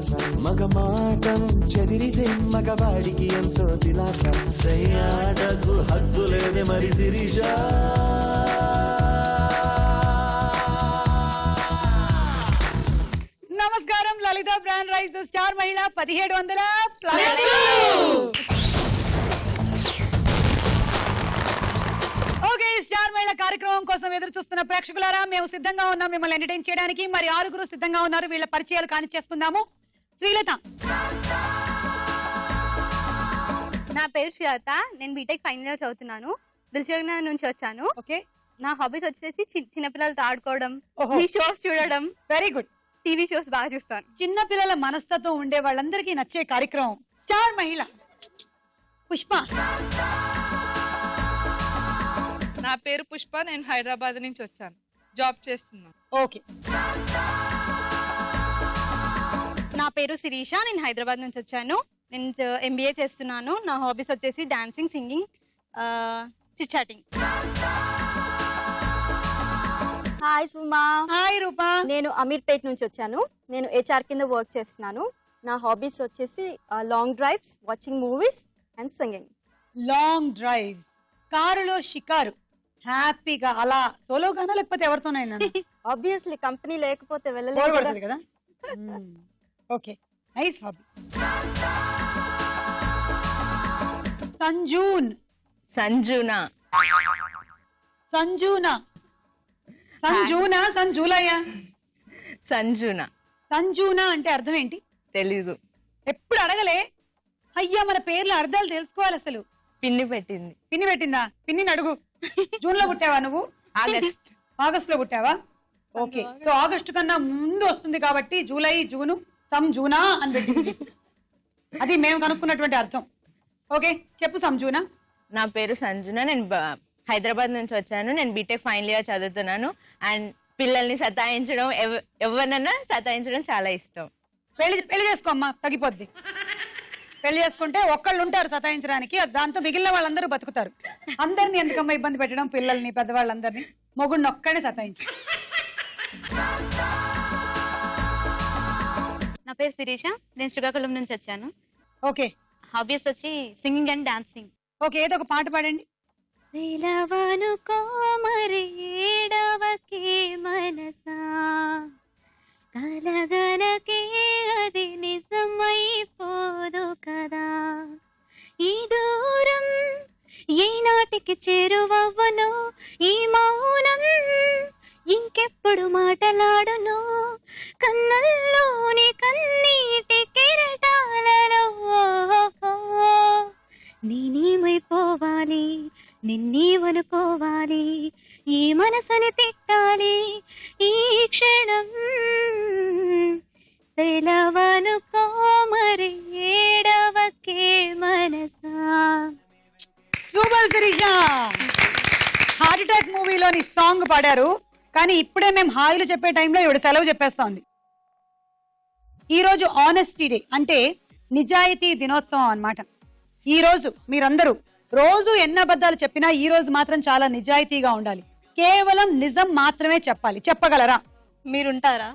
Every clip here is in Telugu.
విలాస మగమాటం చెదిరితే మగవాడికి ఎంతో దిలాస సయ్యాటకు హద్దు లేదే మరి శిరీష నమస్కారం లలిత బ్రాండ్ రైస్ స్టార్ మహిళ 1700 ఓకే స్టార్ మహిళ కార్యక్రమం కోసం ఎదురు చూస్తున్న ప్రేక్షకులారా మేము సిద్ధంగా ఉన్నాం మిమ్మల్ని ఎంటర్టైన్ చేయడానికి. మరి 6 సిద్ధంగా ఉన్నారు. వీళ్ళ పరిచయాలు కానిచ్చేసుకుందాము. శ్రీలత. నా పేరు శ్రీలత. నేను బీటెక్ ఫైనల్ ఇయర్ చదువుతున్నాను. దిల్సుఖ్నగర్ నుంచి వచ్చాను. ఓకే. నా హాబీస్ వచ్చేసి చిన్నపిల్లలతో ఆడుకోవడం, ఈ షోస్ చూడడం. Very good. టీవీ షోస్ బాగా చూస్తాను. చిన్న పిల్లల మనస్తత్వం ఉండే వాళ్ళందరికీ నచ్చే కార్యక్రమం స్టార్ మహిళ. పుష్ప. నా పేరు పుష్ప. నేను హైదరాబాద్ నుంచి వచ్చాను. జాబ్ చేస్తున్నాను. ఓకే. నా పేరు శిరీష. నేను హైదరాబాద్ నుంచి వచ్చాను. నేను MBA చేస్తున్నాను. నా హాబీస్ వచ్చేసి dancing, singing, chit chatting. Hi Suma. Hi Rupa. నేను అమీర్పేట్ నుంచి వచ్చాను. నేను HR కింద వర్క్ చేస్తున్నాను. నా హాబీస్ వచ్చేసి long drives, watching movies and singing. Long drives, కారులో షికారు, హ్యాపీగా అలా సోలోగానా లేకపోతే ఎవరితోనైనా? ఆబ్వియస్లీ కంపెనీ లేకపోతే బోర్ వెళ్ళలేదు కొడుతుంది కదా. Okay, nice hobby. Sanjun. Sanjuna. Sanjuna. Sanjuna సంజూలయ్యా? సంజునా. సంజూనా అంటే అర్థం ఏంటి? తెలీదు. ఎప్పుడు అడగలే. అయ్యా మన పేర్ల అర్థాలు తెలుసుకోవాలి అసలు. పిన్ని పెట్టింది. పిన్ని పెట్టిందా? పిన్నిని అడుగు. జూన్ లో పుట్టావా నువ్వు? ఆగస్ట్ లో పుట్టావా? ఓకే. సో ఆగస్టు కన్నా ముందు వస్తుంది కాబట్టి జూలై, జూను, సంజూనా అని పెట్టింది. అది మేము కనుక్కున్నటువంటి అర్థం. ఓకే, చెప్పు సంజూనా. నా పేరు సంజునా. నేను హైదరాబాద్ నుంచి వచ్చాను. నేను బీటెక్ ఫైనల్ ఇయర్ చదువుతున్నాను. అండ్ పిల్లల్ని సతాయించడం, ఎవరినన్నా సతాయించడం చాలా ఇష్టం. పెళ్లి చేసుకో అమ్మా, తగ్గిపోద్ది. పెళ్లి చేసుకుంటే ఒక్కళ్ళు ఉంటారు సతాయించడానికి, దాంతో మిగిలిన వాళ్ళందరూ బతుకుతారు. అందరినీ ఎందుకమ్మా ఇబ్బంది పెట్టడం, పిల్లల్ని, పెద్దవాళ్ళందరినీ. మొగుడిని ఒక్కడే సతాయించు. నా పేరు శిరీష. నేను శ్రీకాకుళం నుంచి వచ్చాను. ఓకే. హాబీస్ వచ్చి సింగింగ్ అండ్ డాన్సింగ్. ఓకే, ఏదో ఒక పాట పాడండి. సెలవనుకో మరి ఏడవకే మనసా, కలగలకే అది నిజమైపోదు కదా, ఈ దూరం ఏనాటికి చేరువవ్వను, ఈ మౌనం ఇంకెప్పుడు మాటలాడను, కన్నుల్లోని కన్నీటి కెరటాలలో నేనేమైపోవాలి, నిన్నేమనుకోవాలి, ఈ మనసుని తిట్టాలి ఈ క్షణం, సెలవనుకో మరి ఏడవకే మనసా. సూపర్ శిరీష. హార్ట్ అటాక్ మూవీలోని సాంగ్ పాడారు, కానీ ఇప్పుడే మేము హాయిలు చెప్పే టైంలో ఇవిడ సెలవు చెప్పేస్తా ఉంది. ఈ రోజు ఆనెస్టీ డే, అంటే నిజాయితీ దినోత్సవం అన్నమాట. ఈ రోజు మీరందరూ రోజు ఎన్ని అబద్ధాలు చెప్పినా ఈ రోజు మాత్రం చాలా నిజాయితీగా ఉండాలి. కేవలం నిజం మాత్రమే చెప్పాలి. చెప్పగలరా? మీరుంటారా?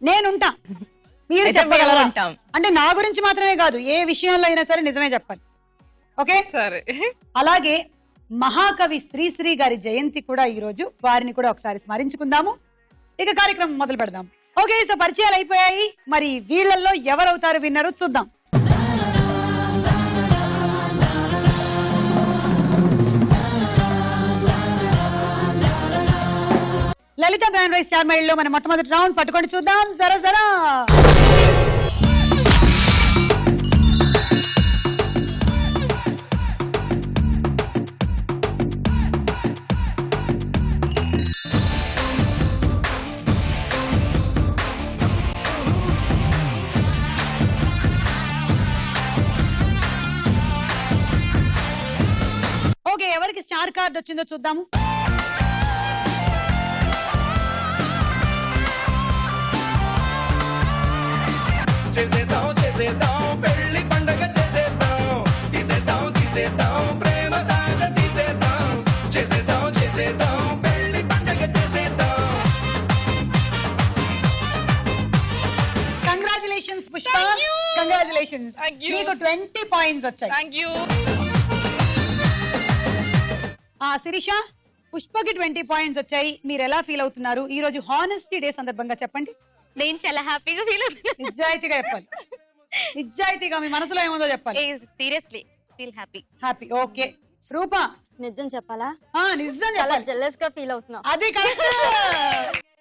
నేనుంటా. మీరు చెప్పగలరా? ఉంటాం. అంటే నా గురించి మాత్రమే కాదు, ఏ విషయంలో అయినా సరే నిజమే చెప్పాలి. ఓకే, సరే. అలాగే మహాకవి శ్రీశ్రీ గారి జయంతి కూడా ఈ రోజు. వారిని కూడా ఒకసారి స్మరించుకుందాము. ఇక కార్యక్రమం మొదలు పెడదాం. ఓకే, సో పరిచయాలు అయిపోయాయి. మరి వీళ్ళల్లో ఎవరవుతారు విన్నరు చూద్దాం. లలిత బ్రాండ్ రైస్ స్టార్ మైల్లో మన మొట్టమొదటి రౌండ్ పట్టుకొని చూద్దాం. జరా జరా. ఓకే, ఎవరికి స్టార్ కార్డ్ వచ్చిందో చూద్దాము. చేసేద్దాం చేసేద్దాం పెళ్లి పండగ చేసేద్దాం, తీసేద్దాం తీసేద్దాం ప్రేమ దాట తీసేద్దాం, చేసేద్దాం చేసేద్దాం పెళ్లి పండగ చేసేద్దాం. కంగ్రాచులేషన్స్. Thank you. మీకు 20 పాయింట్స్ వచ్చాయి. Thank you. శిరీష, పుష్పకి 20 పాయింట్స్ వచ్చాయి. మీరు ఎలా ఫీల్ అవుతున్నారు ఈ రోజు హానెస్టీ డే సందర్భంగా? చెప్పండి. నేను చాలా హ్యాపీగా ఫీల్ అవుతున్నాను. నిజాయితీగా చెప్పాలి. నిజాయితీగా మీ మనసులో ఏముందో చెప్పాలి. Seriously feel happy. Happy. Okay. Rupa, నిజం చెప్పాలా? నిజం చాలా చెప్పాలి. జెల్లస్ గా ఫీల్ అవుతున్నా. అది కరెక్ట్.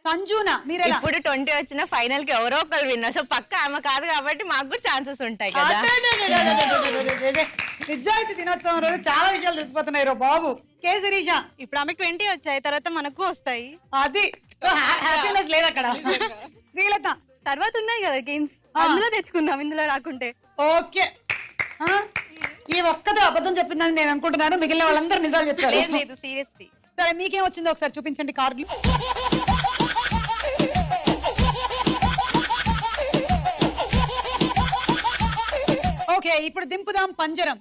సంజునా, మీరెలా? ఇప్పుడు 20 వచ్చిన ఫైనల్ కి ఎవరో ఒకరు విన్నారు. సో పక్క ఆమె కాదు కాబట్టి మాకు కూడా ఛాన్సెస్ ఉంటాయి కదా. నిజాయితీ దినోత్సవం రోజు చాలా విషయాలు తెలిసిపోతున్నాయి రో బాబు. కే శిరీష, ఇప్పుడు ఆమె 20 వచ్చాయి, తర్వాత మనకు వస్తాయి. అది హ్యాపీనెస్ లేదు అక్కడ. శ్రీలత, తర్వాత ఉన్నాయి కదా గేమ్స్, అందులో తెచ్చుకుందాం, ఇందులో రాకుంటే. ఓకే. ఈ ఒక్కదో అబద్ధం చెప్పిందని నేను అనుకుంటున్నాను. మిగిలిన వాళ్ళందరూ నిజాలు చెప్తారు. లేదు సీరియస్లీ. సరే, మీకేం వచ్చిందో ఒకసారి చూపించండి కార్డులు. ఓకే, ఇప్పుడు దింపుదాం పంజరం.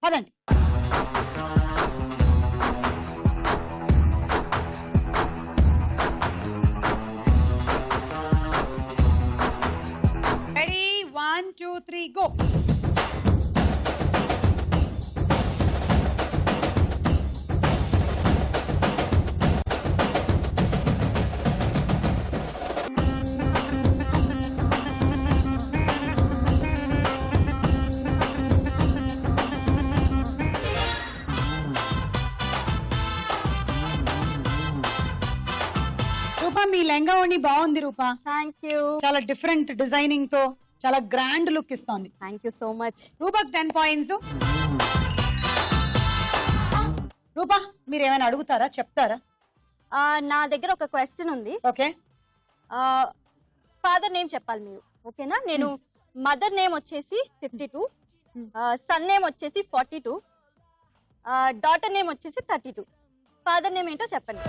పదండి. Ready, 1 2 3 go. రూపా, మీ లెంగా ఓణి బాగుంది రూపా. Thank you. చాలా డిఫరెంట్ డిజైనింగ్ తో చాలా గ్రాండ్ లుక్ ఇస్తోంది. Thank you so much. రూపాకి 10 పాయింట్స్. రూపా, మీరు ఏమైనా అడుగుతారా, చెప్తారా? నా దగ్గర ఒక క్వశ్చన్ ఉంది. ఓకే. ఫాదర్ నేమ్ చెప్పాలి మీరు, ఓకేనా? నేను మదర్ నేమ్ వచ్చేసి 52, సన్ నేమ్ వచ్చేసి 42, డాటర్ నేమ్ వచ్చేసి 32. ఫాదర్ నేమ్ ఏంటో చెప్పండి.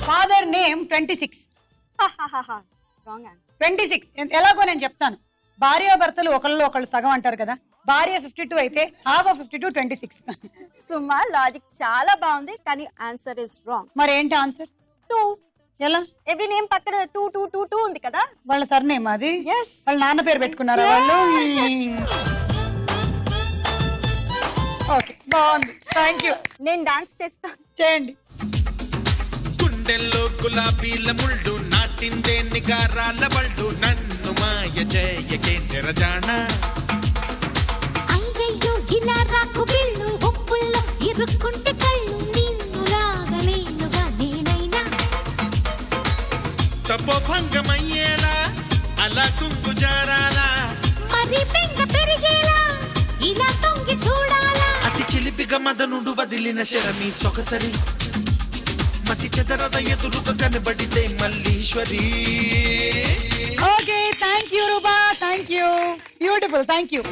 Father name 26. Wrong answer. 26 ఎలాగో నేను చెప్తాను. భార్యాభర్తలు ఒకళ్ళు ఒకళ్ళు సగం అంటారు కదా. భార్య 52 అయితే హాఫ్ ఆఫ్ 52 26. సుమా, లాజిక్ చాలా బాగుంది, కానీ ఆన్సర్ ఇస్ రాంగ్. మరి ఏంటి ఆన్సర్? 2. ఎలా? ఎవ్రీ నేమ్ పక్కన 2 2 2 2 ఉంది కదా. వాళ్ళ సర్ నేమ్ అది. Yes. వాళ్ళ నాన్న పేరు పెట్టుకున్నారా వాళ్ళు? ఓకే, బాగుంది. Thank you. నేను డాన్స్ చేస్తా. చేయండి. గుండెల్లో గులాబీల ముళ్ళు నాటిందే నిగారాల బళ్ళు నన్ను మాయ చేయకే నిరజాణ అయ్యయ్యో ఇలా రాకు బిళ్ళు ఒప్పుల్లో ఇరుక్కుంటే కళ్ళు నిన్ను లాగలేనుగా నేనైనా తపోభంగమయ్యేలా అలా కుంగు జారాలా మరి బెంగ పెరిగేలా ఇలా తొంగి చూడాలా అతి చిలిపిగా మదనుడు వదిలిన శరమి సొగసరి మతి చెదరద ఎదురుగా కనబడితే Malliswari. Okay, thank you Rupa. Thank you. Beautiful. Thank you.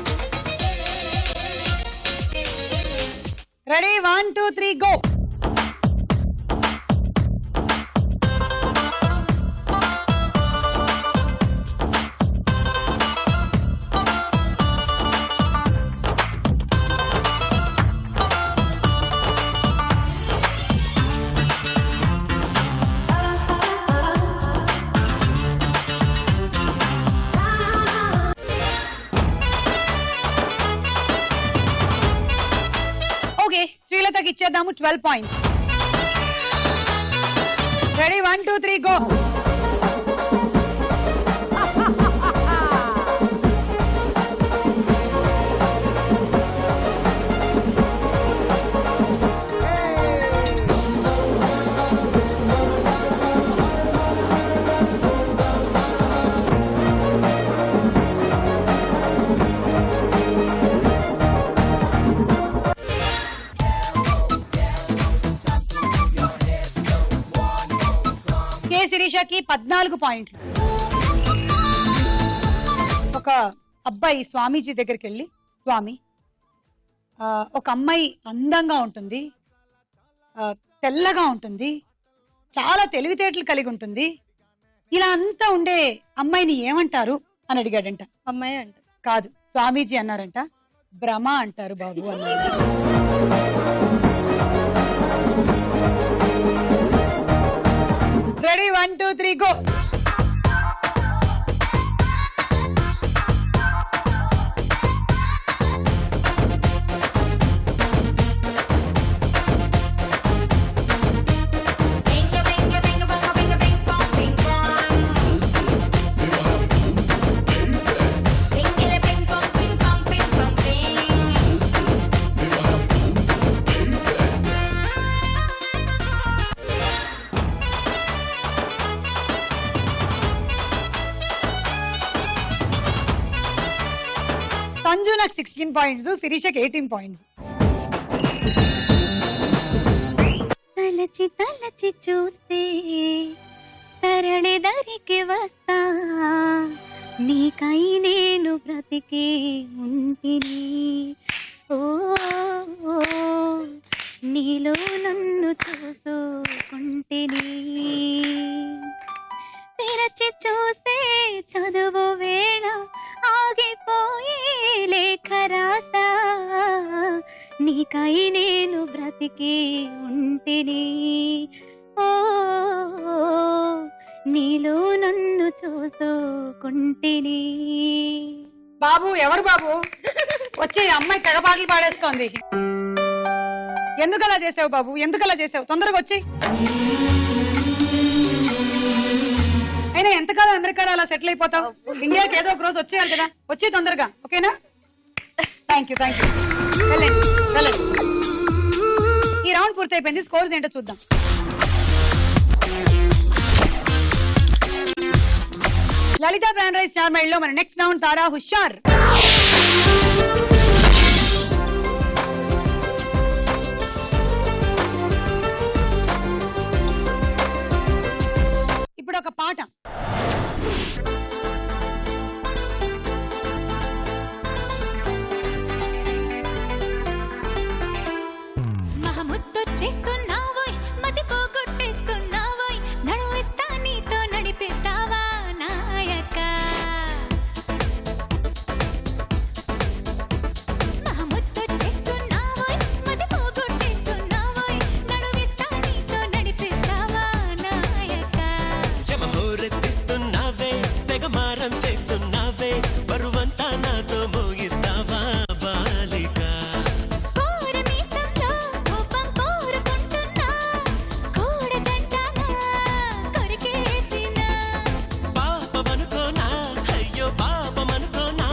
Ready, 1 2 3 go. శ్రీలతకి ఇచ్చేద్దాము 12 పాయింట్స్. Ready, 1 2 3 go. శిరీషకి 14 పాయింట్లు. ఒక అబ్బాయి స్వామీజీ దగ్గరికి వెళ్ళి, స్వామి, ఒక అమ్మాయి అందంగా ఉంటుంది, తెల్లగా ఉంటుంది, చాలా తెలివితేటలు కలిగి ఉంటుంది. ఇలా అంతా ఉండే అమ్మాయిని ఏమంటారు అని అడిగాడంట. అమ్మాయి అంట. కాదు, స్వామీజీ అన్నారంట, భ్రమ అంటారు బాబు అన్నారు. Ready, 1 2 3 go. సంజు నాకు 16 పాయింట్స్, శిరీషకి 18 పాయింట్స్. తలచి తలచి చూస్తే తరణి దరికి వస్తా, నీకై నేను బ్రతికి ఉంటిని. ఓ ఓ, నీలో నన్ను చూసుకుంటిని. తెరచి చూస్తే చదువు వేళ ఆగిపోయి లేఖ రాసా, నీకై నేను బ్రతికి ఉంటిని. ఓ నీలో నన్ను చూసుకుంటిని. బాబు ఎవరు బాబు? వచ్చి అమ్మాయి తెగ పాటలు పాడేస్తోంది. ఎందుకలా చేసావు బాబు, ఎందుకలా చేసావు? తొందరగా వచ్చి. అయినా ఎంతకాలం అమెరికాలో అలా సెటిల్ అయిపోతావు? ఇండియాకి ఏదో ఒక రోజు వచ్చేయాలి కదా, వచ్చి తొందరగా. ఓకేనా? Thank you. వెళ్ళండి వెళ్ళండి. ఈ రౌండ్ పూర్తయిపోయింది. స్కోర్స్ ఏంటో చూద్దాం. లలిత బ్రాండ్ రైస్ స్టార్ మైల్ లో మన నెక్స్ట్ రౌండ్ తారా హుషార్. ఇప్పుడు ఒక పాట. మహముద్దొచ్చేస్తున్నావోయ్, మతి పోగొట్టేస్తున్నావోయ్, నడువిస్తా నీతో నడిపిస్తావా నాయక. మహముద్దొచ్చేస్తున్నావోయ్, మతి పోగొట్టేస్తున్నావోయ్, నడువిస్తా నీతో నడిపిస్తావా నాయక. యమహోరెత్తిస్తున్నావే, తెగమారం చేస్తున్నావే, బరువంతా నాతో మోగిస్తావా బాలిక. కోరమీసంలో కోపం కోరుకుంటున్నా, కూడదంటానా కొరికేసినా. పాపమనుకోనా, అయ్యో పాపమనుకోనా,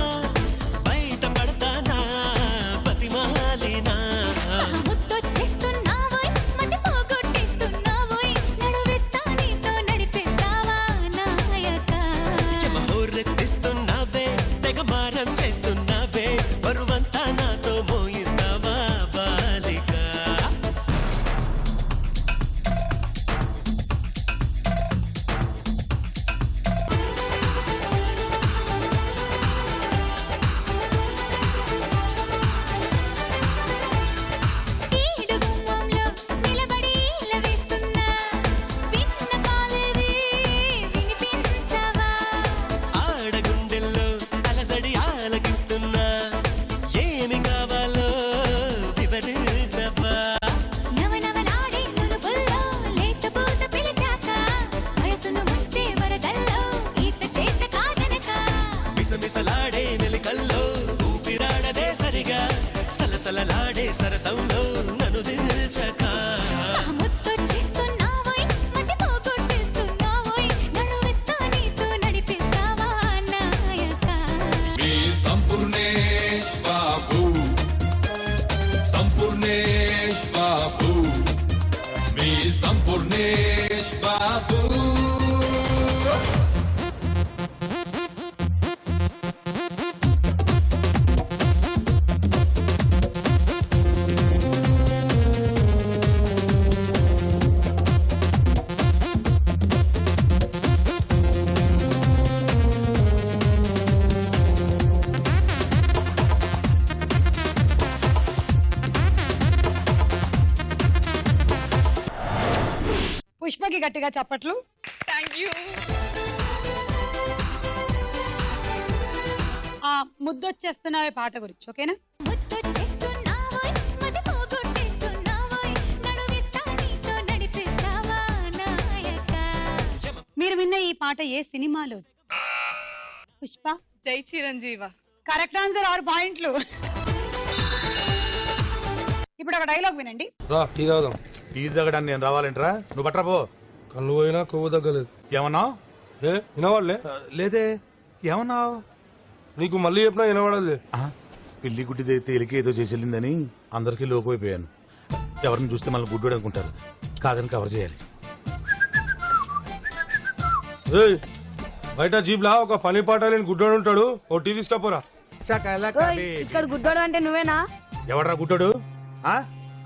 బయట పడతానా బతిమాలినా. మహముద్దొచ్చేస్తున్నావోయ్, మతి పోగొట్టేస్తున్నావోయ్, నడువిస్తా నీతో నడిపిస్తావా నాయక. యమహోరెత్తిస్తున్నావే, తెగమారం చేస్తున్నావే, బరువంతా నాతో మోగిస్తావా బాలిక. ఈడు గుమ్మంలో నిలబడి ఈల వేస్తున్నా, విన్నపాలేవి వినిపించవా. ఆడగుండెల్లో అలసడి ఆలకిస్తున్నా, ఏమి కావాలో వివరించవా. నవనవలాడే నునుపుల్లో లేతపూత పిలిచాక, వయసును ముంచే వరదల్లో ఈత చేత కాదనక. మిసమిసలాడే మెలికల్లో ఊపిరాడదే సరిగా, సలసలలాడే సరసంలో నన్ను దిల్చక. మహముద్దొచ్చేస్తున్నావోయ్, మతి పోగొట్టేస్తున్నావోయ్, నడువిస్తా నీతో నడిపిస్తావా నాయక. మీ సంపూర్ణేష్ బాబు, సంపూర్ణేష్ బాబు, మీ సంపూర్ణేష్ బాబు. పుష్పకి గట్టిగా చప్పట్లు. Thank you. ఆ ముద్దొచ్చేస్తున్నావే పాట గురించి ఓకేనా? ముద్దొచ్చేస్తున్నావోయ్ మది పోగొట్టేస్తున్నావోయ్ నడువిస్తా నీతో నడిపిస్తావా నాయక. మీరు విన్న ఈ పాట ఏ సినిమాలో? పుష్ప. జై చిరంజీవ. కరెక్ట్ ఆన్సర్ 6 పాయింట్లు. ఇప్పుడు ఒక డైలాగ్ వినండి. రా టీ తాగుదాం. టీ తగ్గడానికి నేను రావాలంటరా? నువ్వు పట్టరా పో. కళ్ళు పోయినా కొవ్వు తగ్గలేదు. ఏమన్నావు? ఏ వినవాళ్ళే? లేదే. ఏమన్నావు? నీకు మళ్ళీ చెప్పినా వినవాడలే. పిల్లి గుడ్డి తేలిక ఏదో చేసేళ్ళిందని అందరికీ లోకైపోయాను. ఎవరిని చూస్తే మళ్ళీ గుడ్డు అనుకుంటారు. కాదని కవర్ చేయాలి. బయట జీప్లా ఒక పని పాట లేని గుడ్డోడు ఉంటాడు. O T తీసుకపోరా. ఇక్కడ గుడ్డోడు అంటే నువ్వేనా? ఎవడరా గుడ్డోడు?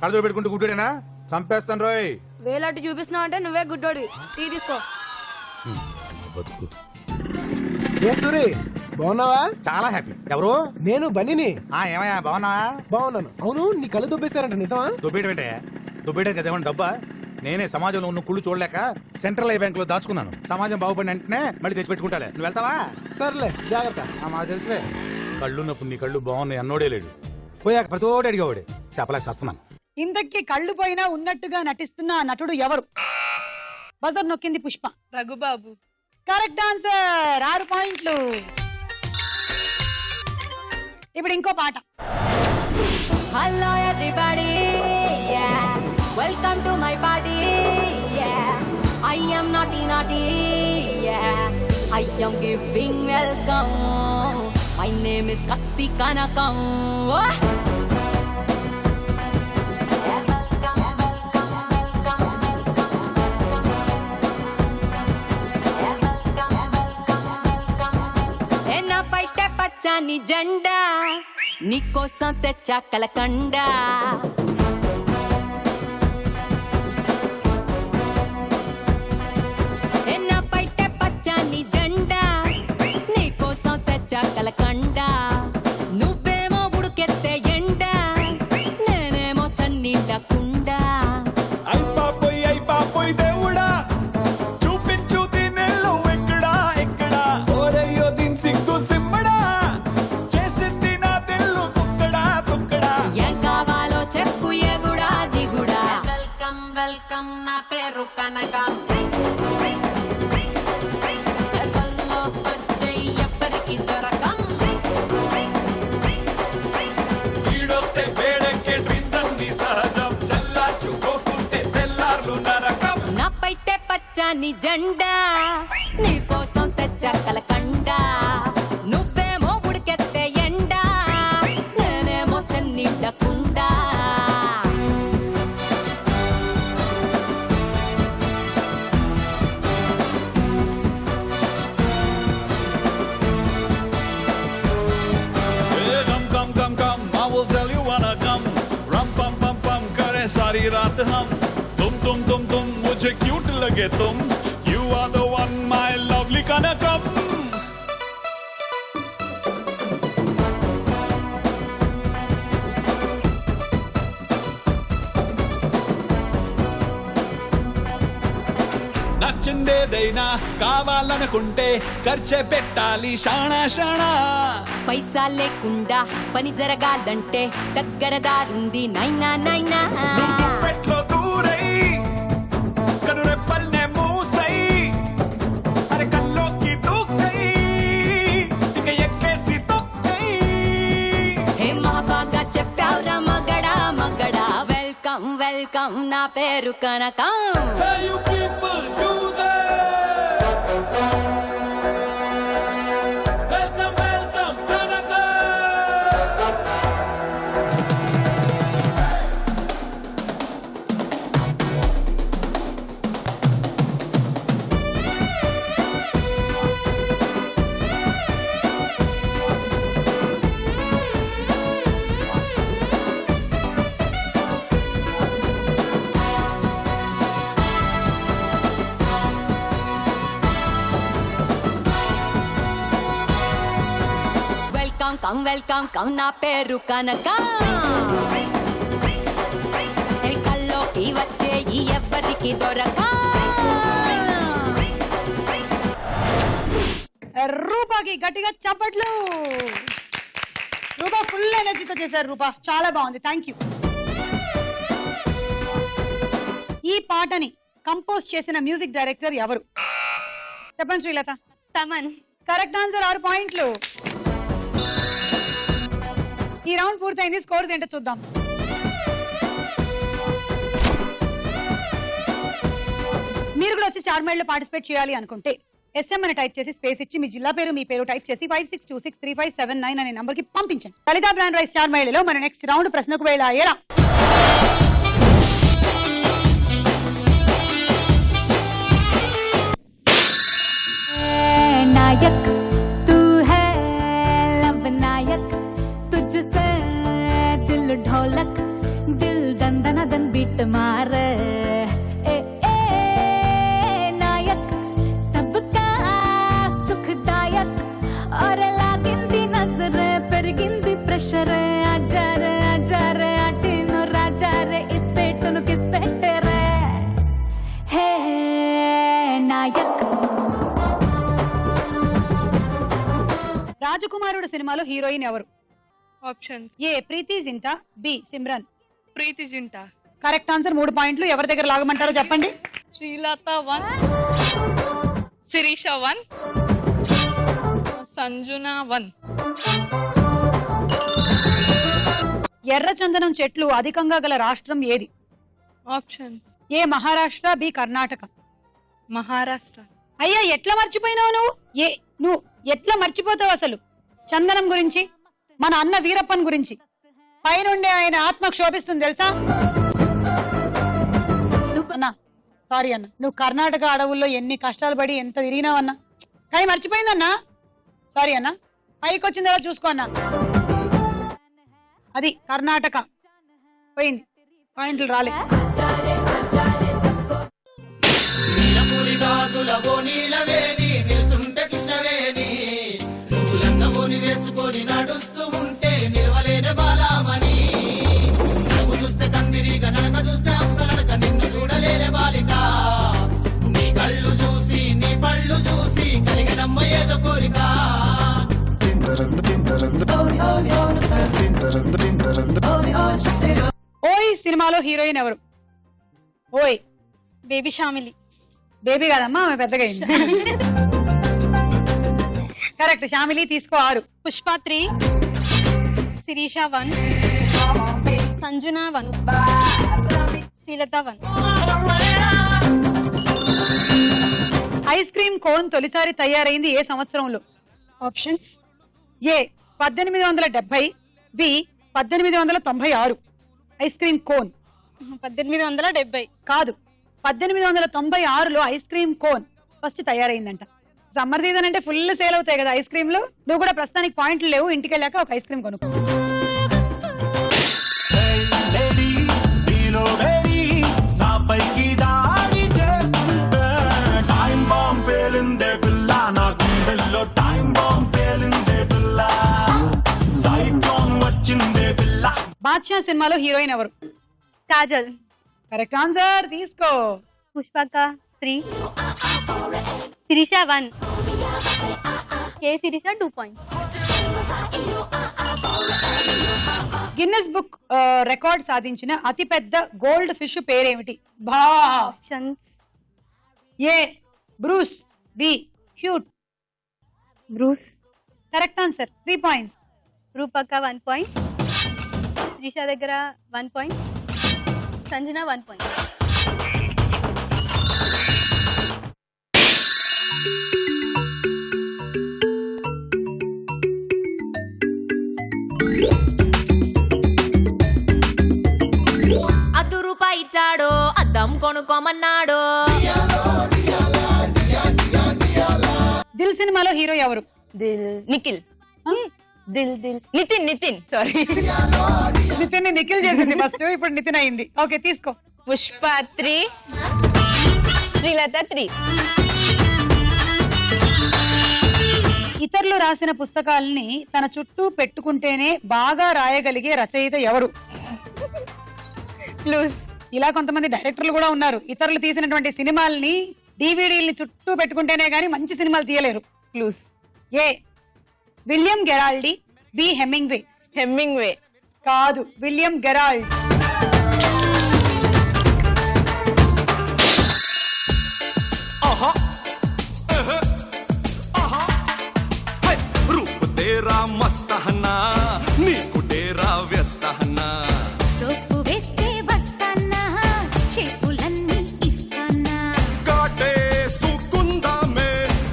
కళ్ళతో పెట్టుకుంటూ గుడ్డోడేనా? చంపేస్తాను రోయ్. వేలాంటి చూపిస్తున్నావు అంటే నువ్వే గుడ్డోడివి. టీ తీసుకో. బతుకు. బాగున్నావా? చాలా హ్యాపీ. ఎవరు? నేను బన్నీని. ఏమయ్యా బాగున్నావా? బాగున్నాను. అవును నీ కళ్ళు దుబ్బేశారంట నిజమా? దుబ్బేయటంటే దుబ్బేయడం కదేమన్నా డబ్బా? నేనే సమాజంలో ఉన్న కుళ్ళు చూడలేక సెంట్రల్ బ్యాంక్ లో దాచుకున్నాను. సమాజం బాగుపడిన వెంటనే మళ్ళీ తెచ్చిపెట్టుకుంటాలే. నువ్వు వెళ్తావా? సర్లే జాగ్రత్త. మాకు తెలుసులే. కళ్ళున్నప్పుడు నీ కళ్ళు బాగున్నాయి అన్నోడే లేడు. పోయాక ప్రతోడు అడిగేవాడే. చెప్పలేక వస్తున్నాను. ఇంతకీ కళ్ళు పోయినా ఉన్నట్టుగా నటిస్తున్న ఆ నటుడు ఎవరు? బజర్ నొక్కింది పుష్ప. రఘుబాబు. కరెక్ట్ ఆన్సర్ 6 పాయింట్లు. ఇప్పుడు ఇంకో పాట. Hello everybody welcome to my party I am naughty naughty I am giving welcome my name is Katti Kanakam. పైటే పచ్చని జెండా నీకోసం తెచ్చా కలకండ. పైటే పచ్చని జెండా నీకోసం తెచ్చా కలకండ. నువ్వేమో ఉడుకెత్తే ఎండ నేనేమో చన్నీళ్ళ కుండ. అయిపోయి దేవుడా చూపించు దీనెల్లు ఎక్కడా ఎక్కడా ఓరయ్యో దీని సిగ్గు సిమ్మడా చేసింది నా తెల్లు తుక్కడా తుక్కడా. ఏం కావాలో చెప్పు ఎగుడా దిగుడా. వెల్కమ్ వెల్కమ్ నా పేరు కనక ఎవ్వరికి దొరకం. ఈడొస్తే వేడెక్కే డ్రీమ్స్ అన్ని సహజం చల్లార్చుకోకుంటే తెల్లార్లు నరకం. నా పైటే పచ్చని జెండా నీకోసం తెచ్చా కలకండ. నువ్వేమో ఉడికెత్తే ఎండ నేనేమో చన్నీళ్ళ కుండ. Come, I will tell you wanna come. Rum pam pam pam करे सारी रात हम. तुम मुझे क्यूट लगे तुम. You are the one, my lovely Kanakam. నచ్చిందేదైనా కావాలనుకుంటే ఖర్చే పెట్టాలి షాణా షాణా. పైసా లేకుండా పని జరగాలంటే దగ్గర దారుంది నైనా నైనా. పెట్లో దూరై కనురెప్పల్నే మూసై అరే కల్లోకి దూకై ఇక ఎక్కేసి తొక్కై. హే మా బాగా చెప్పావురా మగడా మగడా. వెల్కమ్ వెల్కమ్ నా పేరు కనకం. Hey you people do that. Welcome welcome Kanaka. Welcome come నా పేరు కనక. కల్లోకి వచ్చే ఎవ్వరికి దొరక. రూపాకి గట్టిగా చప్పట్లు. రూపా ఫుల్ ఎనర్జీతో చేశారు. రూపా చాలా బాగుంది, థ్యాంక్ యూ. ఈ పాటని కంపోజ్ చేసిన మ్యూజిక్ డైరెక్టర్ ఎవరు? చెప్పండి శ్రీలత. తమన్. కరెక్ట్ ఆన్సర్, 6 పాయింట్లు. ఈ రౌండ్ పూర్తయింది, స్కోర్స్ ఏంటో చూద్దాం. మీరు కూడా వచ్చి స్టార్ మైల్ లో పార్టిసిపేట్ చేయాలి అనుకుంటే SM అని టైప్ చేసి స్పేస్ ఇచ్చి మీ జిల్లా పేరు మీ పేరు టైప్ చేసి 56263579 అనే నంబర్ కి పంపించండి. లలితా బ్రాండ్ రైస్ స్టార్ మైల్ లో మన నెక్స్ట్ రౌండ్ ప్రశ్నకు వెళ్ళాయేరా. नायक तू है लब नायक तुझसे दिल ढोलक दिल दंदन दन बीट मार ए नायक सबका सुखदायक और लागिंदी नजर पेरिगिंदी प्रेशर आजा रे आटिनो राजा रे इस पेटनु किस पेटे रे हे नायक. రాజకుమారుడు సినిమాలో హీరోయిన్ ఎవరు? ఆప్షన్స్. ఏ ప్రీతి జింటా, బి సిమ్రన్. ప్రీతి జింటా. కరెక్ట్ ఆన్సర్, 3 పాయింట్లు. ఎవరి దగ్గర లాగమంటారో చెప్పండి. శ్రీలత 1, శిరీష 1, సంజున 1. ఎర్రచందనం చెట్లు అధికంగా గల రాష్ట్రం ఏది? ఆప్షన్స్. ఏ మహారాష్ట్ర, బి కర్ణాటక. మహారాష్ట్ర. అయ్యా ఎట్లా మర్చిపోయినావు నువ్వు ఎట్లా మర్చిపోతావు అసలు? చందనం గురించి, మన అన్న వీరప్పన్ గురించి పైనుండే ఆయన ఆత్మ క్షోభిస్తుంది తెలుసా అన్నా. సారీ అన్న, నువ్వు కర్ణాటక అడవుల్లో ఎన్ని కష్టాలు పడి ఎంత తిరిగినావన్నా, కానీ మర్చిపోయిందన్నా. సారీ అన్న, పైకి వచ్చిన తర్వాత చూసుకో అన్నా. అది కర్ణాటక పోయింది, పాయింట్లు రాలే. వేసుకొని నడుస్తూ ఉంటే నిలవలేని బాలామణి, నడుము చూస్తే కందిరిగా నడక చూస్తే అంశనడక నిన్ను చూడలేని బాలిక, నీ కళ్ళు చూసి నీ పళ్ళు చూసి కలిగినమ్మ ఏదో కోరిక. ఓయ్ సినిమాలో హీరోయిన్ ఎవరు? ఓయ్ బేబీ షామిలి. బేబీ కాదమ్మా, ఆమె పెద్దగా అయింది. కరెక్ట్, షామిలి. తీసుకో 6. Pushpa 3, Sirisha 1, Sanjuna 1, Srilatha 1. Ice cream cone తొలిసారి తయారైంది ఏ సంవత్సరంలో? Options. A 1870, B 1896. Ice cream cone 1870. కాదు, 1896లో ఐస్ క్రీమ్ కోన్ ఫస్ట్ తయారైందంట. సమ్మర్ సీజన్ అంటే ఫుల్ సేల్ అవుతాయి కదా ఐస్ క్రీమ్లు. నువ్వు కూడా ప్రస్తుతానికి పాయింట్లు లేవు, ఇంటికి వెళ్ళాక ఒక ఐస్ క్రీమ్ కొనుక్కో. బాద్షా సినిమాలో హీరోయిన్ ఎవరు? కాజల్. కరెక్ట్ ఆన్సర్, తీసుకో. పుష్పక 3, Sirisha 1, K Sirisha 2 points. Guinness book record సాధించిన అతిపెద్ద గోల్డ్ ఫిష్ పేరేమిటి? ఆప్షన్స్. ఏ బ్రూస్, బి హ్యూట్. బ్రూస్. Correct answer, 3 points. రూపక 1 పాయింట్, శ్రీష దగ్గర 1 పాయింట్, సంజన 1 పాయింట్. అద్దు రూపాయి ఇచ్చాడు, అద్దం కొనుక్కోమన్నాడు. దిల్ సినిమాలో హీరో ఎవరు? నిఖిల్. నితిన్ సారీ. నితిన్ నిఖిల్ చేసింది ఫస్ట్, ఇప్పుడు నితిన్ అయింది. ఓకే తీసుకో. పుష్ప 3, శ్రీలత 3. ఇతరులు రాసిన పుస్తకాలని తన చుట్టూ పెట్టుకుంటేనే బాగా రాయగలిగే రచయిత ఎవరు? ఇలా కొంతమంది డైరెక్టర్లు కూడా ఉన్నారు. ఇతరులు తీసినటువంటి సినిమాల్ని, డివిడీల్ని చుట్టూ పెట్టుకుంటేనే గానీ మంచి సినిమాలు తీయలేరు. Clues. A William Geraldi, B Hemingway. Hemingway. కాదు, విలియం గెరాల్డ్. रूप तेरा मस्त हना నీకు డేరా వ్యస్త హనా సోపు వేస్తే వస్తానా చెప్పులన్నీ ఇస్తానా కాటే సుకుందా మే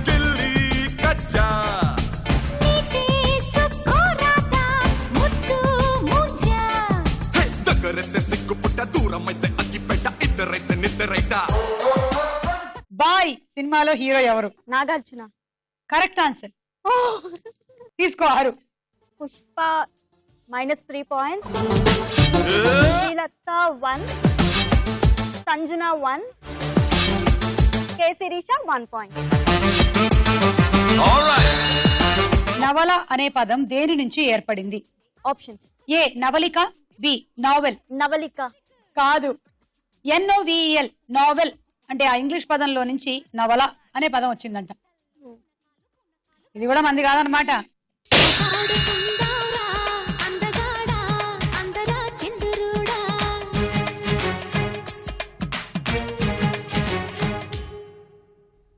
గిల్లి కజ్జా నీకే సుకోరాదా ముద్దు ముజ్జా దగ్గరైతే సిగ్గుపుట్ట దూరమైతే అగ్గిపెట్ట ఇద్దరైతే నిద్రైట. బాయ్ సినిమాలో హీరో ఎవరు? నాగార్జున. Correct answer. తీసుకో 6. Pushpa -3 points. Srilatha 1, Sanjana 1, K Sirisha 1 point. నవల అనే పదం దేని నుంచి ఏర్పడింది? ఆప్షన్స్. ఏ నవలిక, బి నావెల్. నవలిక. కాదు, NOVEL నావెల్ అంటే ఆ ఇంగ్లీష్ పదంలో నుంచి నవల అనే పదం వచ్చిందంట. ఇది కూడా మంది కాదనమాట.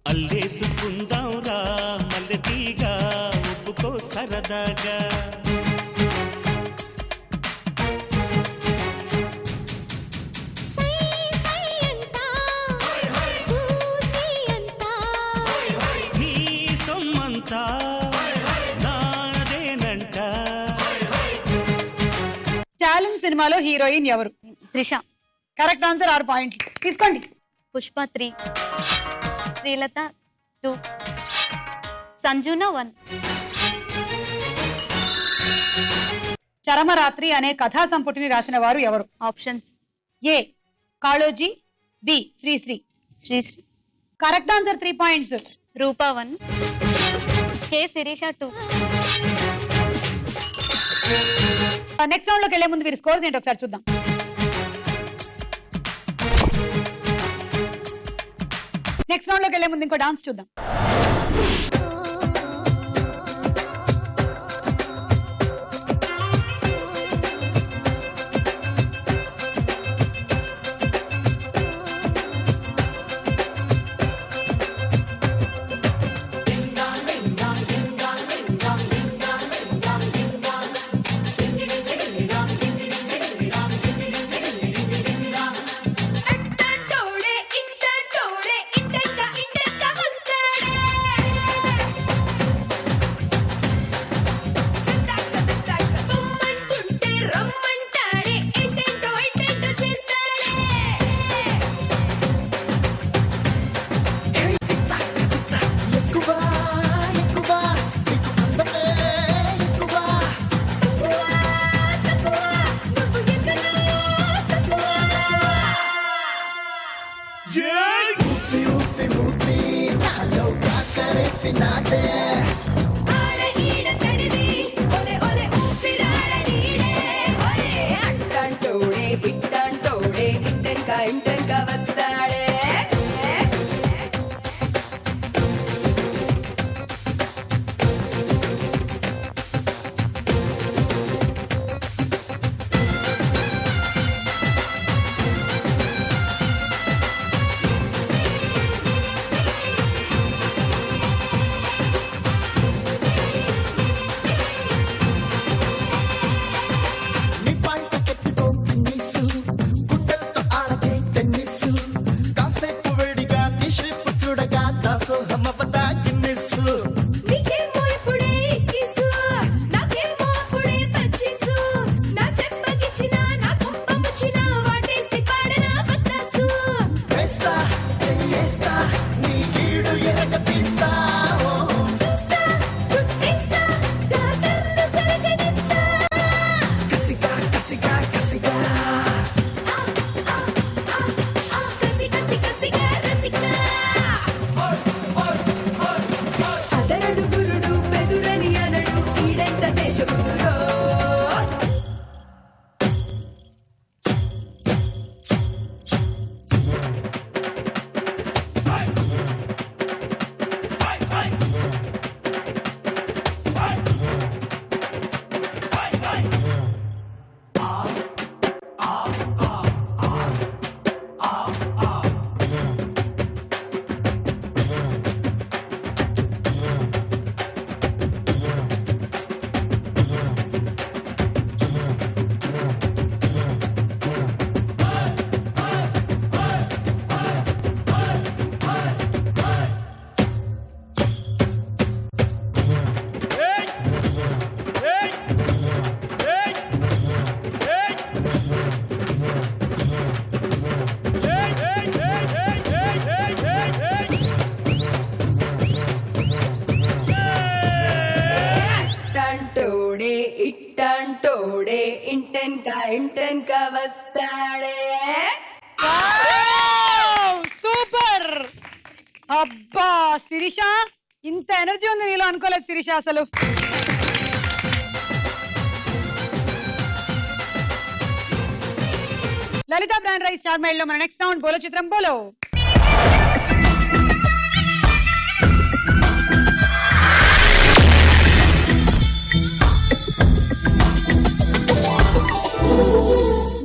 అల్లేసుకుందాంరా మల్లెతీగా ఒప్పుకో సరదాగా నీ సొమ్మంతా నాదేనంట. స్టాలిన్ సినిమాలో హీరోయిన్ ఎవరు? త్రిష. Correct answer. 6 పాయింట్లు తీసుకోండి. పుష్ప 3, శ్రీలత 2, సంజున 1. చరమరాత్రి అనే కథా సంపుటిని రాసిన వారు ఎవరు? Options. A Kaloji, B Sri Sri. Sri Sri. Correct answer. 3 points. Rupa 1, K Sirisha 2. Next round లోకి వెళ్లే ముందు మీరు స్కోర్స్ ఏంటో ఒకసారి చూద్దాం. నెక్స్ట్ రౌండ్ లోకి వెళ్లే ముందు ఇంకో డాన్స్ చూద్దాం. ఇట్టంటోడే ఇట్టంటోడే ఇంటెన్క వస్తాడే. సూపర్. అబ్బా శిరీష, ఇంత ఎనర్జీ ఉంది నీలో అనుకోలేదు శిరీష అసలు. లలిత బ్రాండ్ రైస్ స్టార్ మైల్ లో మన నెక్స్ట్ రౌండ్ బోలో చిత్రం బోలో.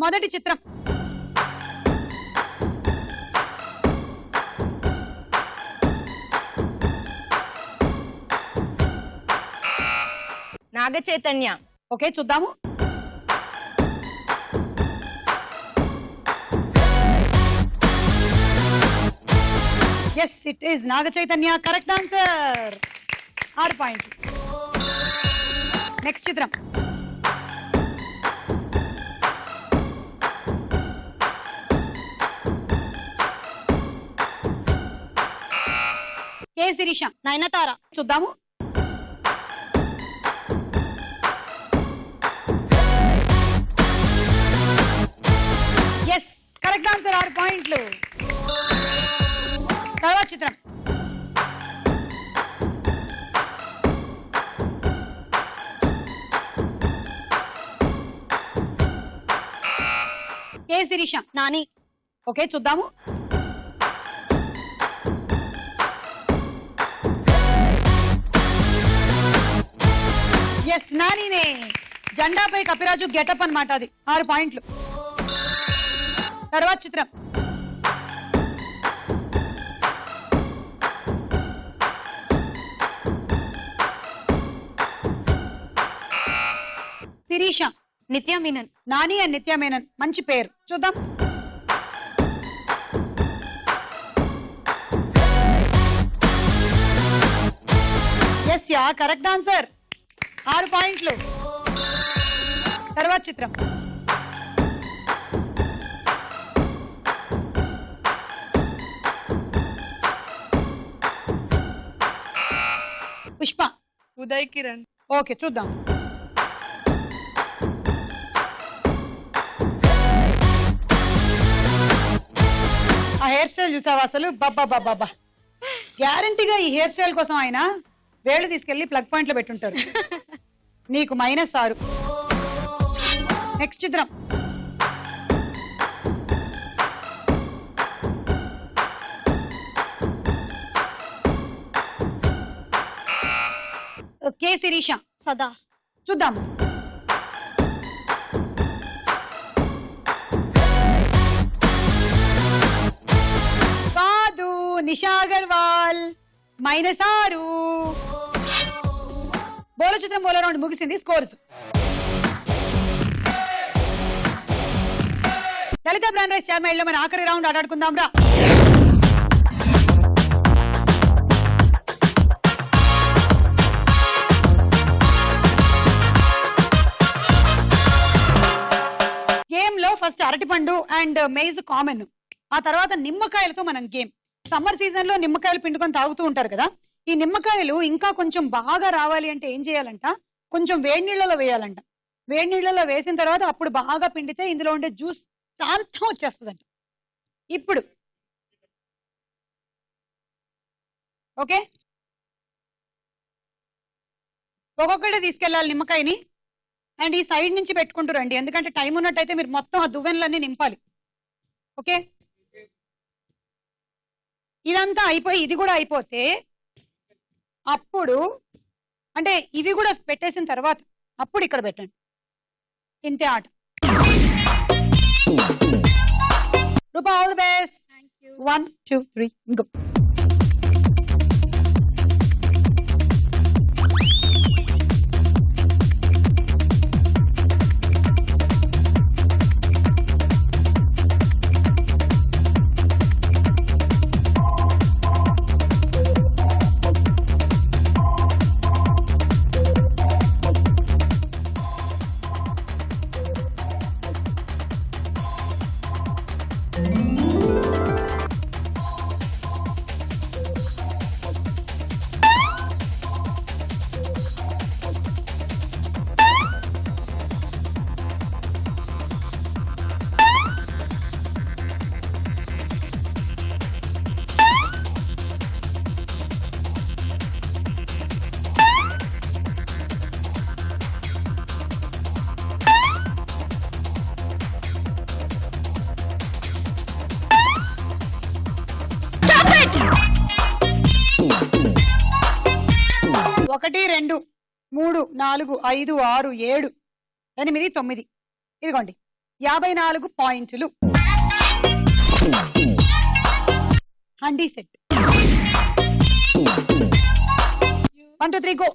మొదటి చిత్రం నాగ చైతన్య. ఓకే చూద్దాము. Yes it is Naga Chaitanya, correct answer. 6 పాయింట్లు. నెక్స్ట్ చిత్రం కే శిరీష, నయనతార. చూద్దాము. ఎస్ కరెక్ట్ ఆన్సర్, 6 పాయింట్లు. తర్వాత చిత్రం కే శిరీష, నాని. ఓకే చూద్దాము. ఎస్ నానినే. జెండాపై కపిరాజు గెటప్ అన్నమాట అది. 6 పాయింట్లు. తర్వాత చిత్రం శిరీష, నిత్య మీనన్. నాని అండ్ నిత్య మేనన్, మంచి పేరు. చూద్దాం. ఎస్ యా కరెక్ట్ ఆన్సర్, 6 పాయింట్లు. తర్వాత చిత్రం పుష్ప, ఉదయ్ కిరణ్. ఓకే చూద్దాం. ఆ హెయిర్ స్టైల్ చూసావా అసలు? బాబా బాబా, గ్యారంటీగా ఈ హెయిర్ స్టైల్ కోసం ఆయన వేళ్ళు తీసుకెళ్లి ప్లగ్ పాయింట్ లో పెట్టుంటారు. నీకు -6. నెక్స్ట్ చిత్రం కే శిరీష, సదా. చూద్దాం. కాదు, నిషా అగర్వాల్, -6. బోలో చిత్రం బోలో రౌండ్ ముగిసింది. స్కోర్స్ లలిత బ్రాండ్ రైస్ స్టార్ మైల్ లో మన ఆఖరి రౌండ్ ఆడాడుకుందాం రా. గేమ్ లో ఫస్ట్ అరటిపండు అండ్ మేజ్ కామన్, ఆ తర్వాత నిమ్మకాయలతో మనం గేమ్. సమ్మర్ సీజన్ లో నిమ్మకాయలు పిండుకొని తాగుతూ ఉంటారు కదా. ఈ నిమ్మకాయలు ఇంకా కొంచెం బాగా రావాలి అంటే ఏం చేయాలంట, కొంచెం వేడి నీళ్ళలో వేయాలంట. వేడి నీళ్ళలో వేసిన తర్వాత అప్పుడు బాగా పిండితే ఇందులో ఉండే జ్యూస్ శాంతం వచ్చేస్తుందంట. ఇప్పుడు ఓకే, ఒక్కొక్కటే తీసుకెళ్ళాలి నిమ్మకాయని. అండ్ ఈ సైడ్ నుంచి పెట్టుకుంటూ రండి, ఎందుకంటే టైం ఉన్నట్టయితే మీరు మొత్తం ఆ దువ్వెనలన్నీ నింపాలి. ఓకే, ఇదంతా అయిపోయి ఇది కూడా అయిపోతే అప్పుడు అంటే ఇవి కూడా పెట్టేసిన తర్వాత అప్పుడు ఇక్కడ పెట్టండి. ఇంతే ఆట. రూపా, ఆల్ ది బెస్ట్. 1 2 3 గో. 1 2 3 4 5 6 7 8 9 ఇదిగోండి 54 పాయింట్లు. హండీ సెట్. 1 2 3 గో.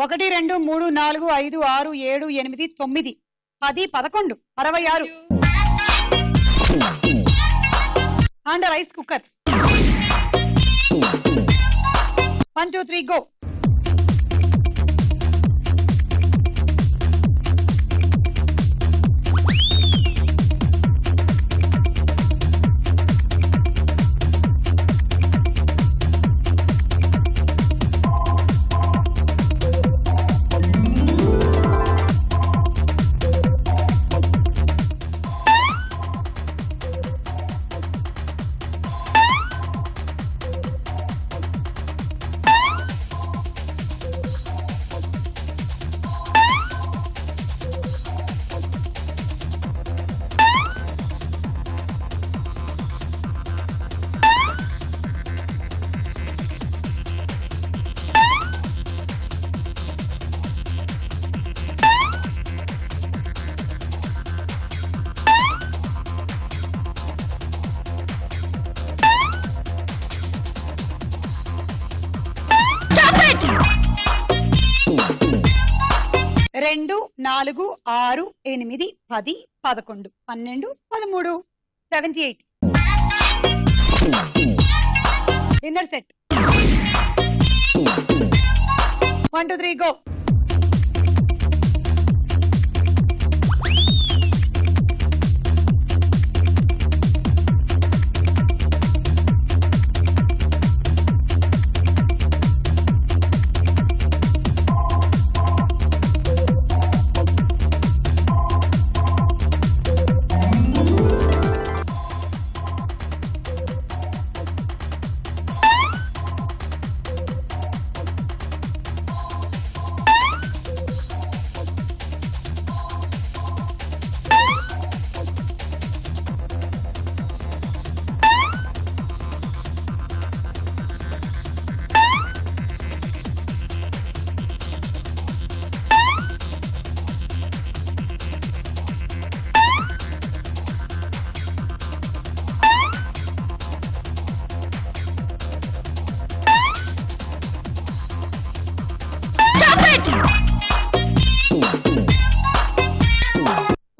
ఒకటి 2 3 4 5 6 7 8 9 10 11 66. And rice cooker. 1 2 3 గో. రెండు 4 6 8 10 11 12 13 78. Dinner set. 1 2 3 గో.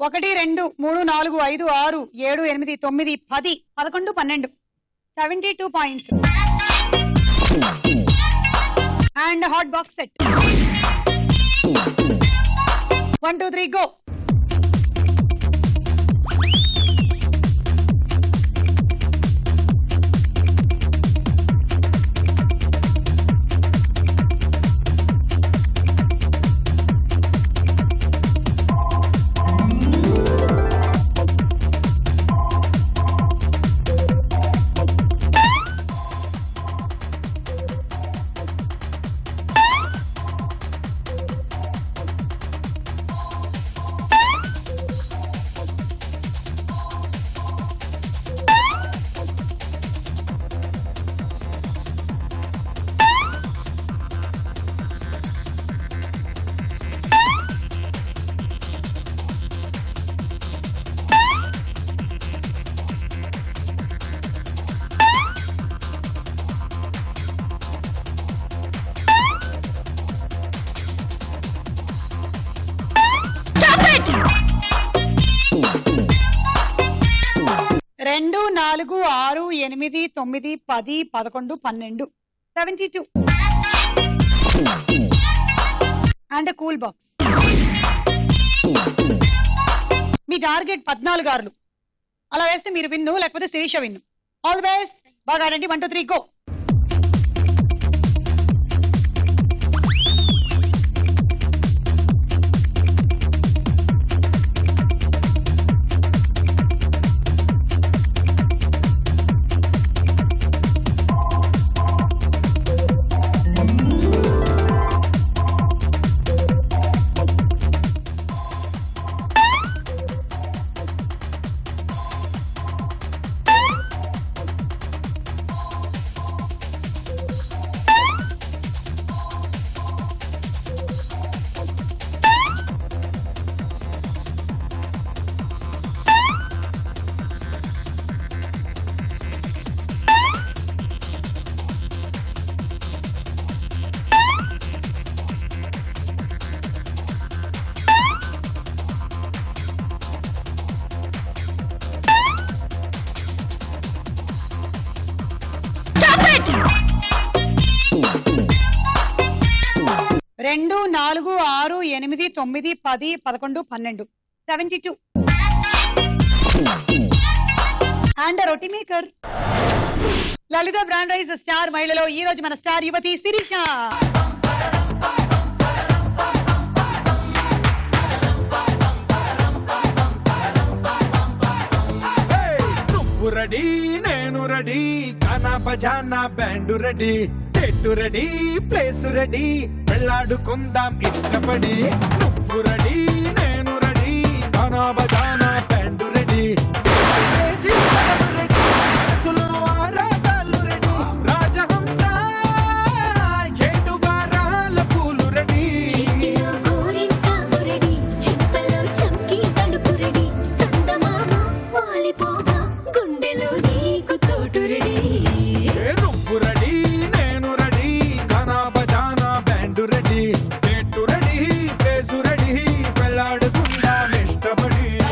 ఒకటి 2 3 4 5 6 7 8 9 10 11 12 72 points. And hot box set. 1 2 3 go. రెండు 4 6 8 9 10 11 12 72 అండ్ కూల్ బాక్స్. మీ టార్గెట్ 14 ఆర్లు. అలా వేస్తే మీరు విన్ను, లేకపోతే Sirisha win. All the best. బాగా ఆడండి. 1 2 3 గో. రెండు 4 6 8 9 10 11 12 72 అండ్ రొట్టి మేకర్. లలిత బ్రాండ్ రైస్ స్టార్ మహిళలో ఈ రోజు మన స్టార్ యువతి శిరీష. నువ్వు రెడీ నేను రెడీ గానా బజానా బ్యాండ్ రెడీ చెట్టు రెడీ ప్లేస్ రెడీ వెళ్ళాడుకుందాం ఇష్టపడి. నువ్వు రెడీ నేను రెడీ గానా బజానా